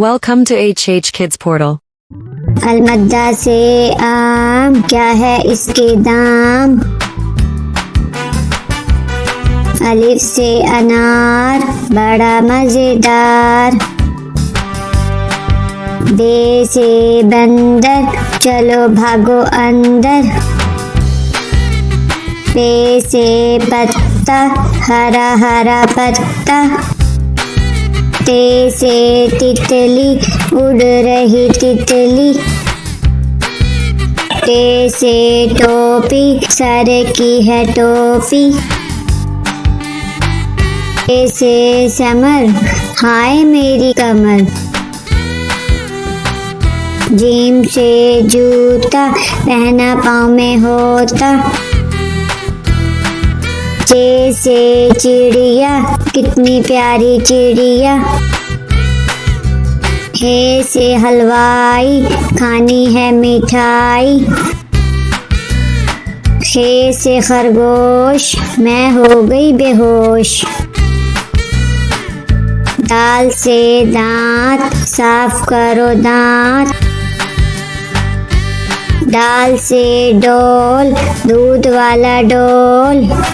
Welcome to HH Kids Portal. अलमद्दा से आम, क्या है इसके दाम। अलिफ से अनार, बड़ा मजेदार। बे से बंदर, चलो भागो अंदर। पे से पत्ता, हरा हरा पत्ता। ते से तितली, उड़ रही तितली। टे से टोपी, सर की है टोपी। टे से समर, हाय मेरी कमर। जीम से जूता, पहना पाँव में होता। चे से चिड़िया, कितनी प्यारी चिड़िया। हे से हलवाई, खानी है मिठाई। हे से खरगोश, मैं हो गई बेहोश। दाल से दांत, साफ करो दांत। दाल से डोल, दूध वाला डोल।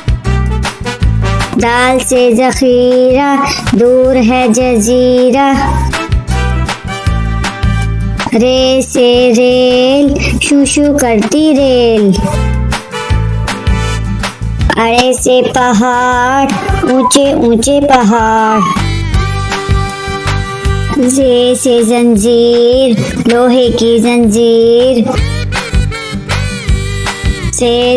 दाल से जखीरा, दूर है जजीरा। रे से रेल, शू शू करती रेल। अड़े से पहाड़, ऊंचे ऊंचे पहाड़। जे से जंजीर, लोहे की जंजीर।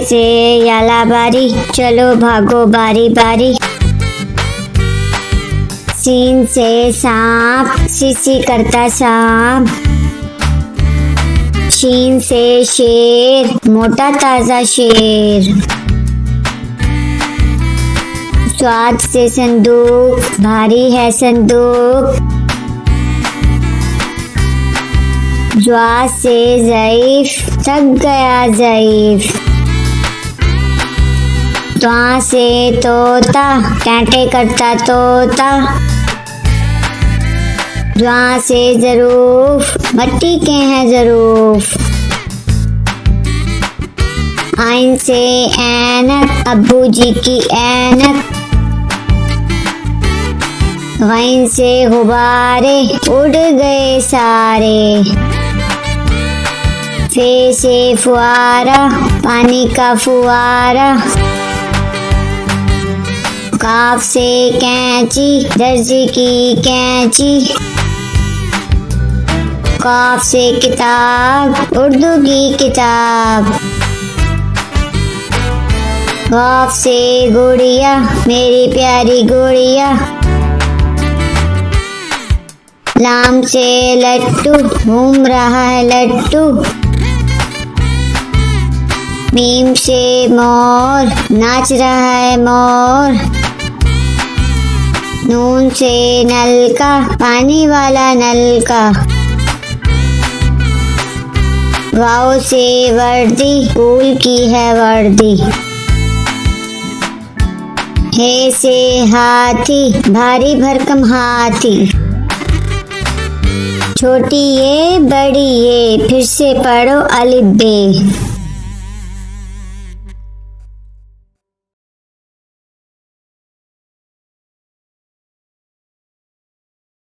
से याला बारी, चलो भागो बारी बारी। सीन से सांप, सीसी करता सांप। शीन से शेर, मोटा ताजा शेर। स्वाद से संदूक, भारी है संदूक। ज्वा से ज़ईफ, थक गया ज़ईफ। त्वा से तोता, कांटे करता तोता। ज्वा से ज़रूफ, मट्टी के हैं ज़रूफ। आइन से ऐनक, अब्बू जी की ऐनक। गैन से गुब्बारे, उड़ गए सारे। फे से फुआरा, पानी का फुआरा। काफ से कैंची, दर्जी की कैंची। काफ से किताब, उर्दू की किताब। गाफ से गुड़िया, मेरी प्यारी गुड़िया। लाम से लट्टू, घूम रहा है लट्टू। मीम से मोर, नाच रहा है मोर। नून से नलका, पानी वाला नलका। वाव से वर्दी, स्कूल की है वर्दी। हे से हाथी, भारी भरकम हाथी। छोटी ये बड़ी ये, फिर से पढ़ो अलिफ बे।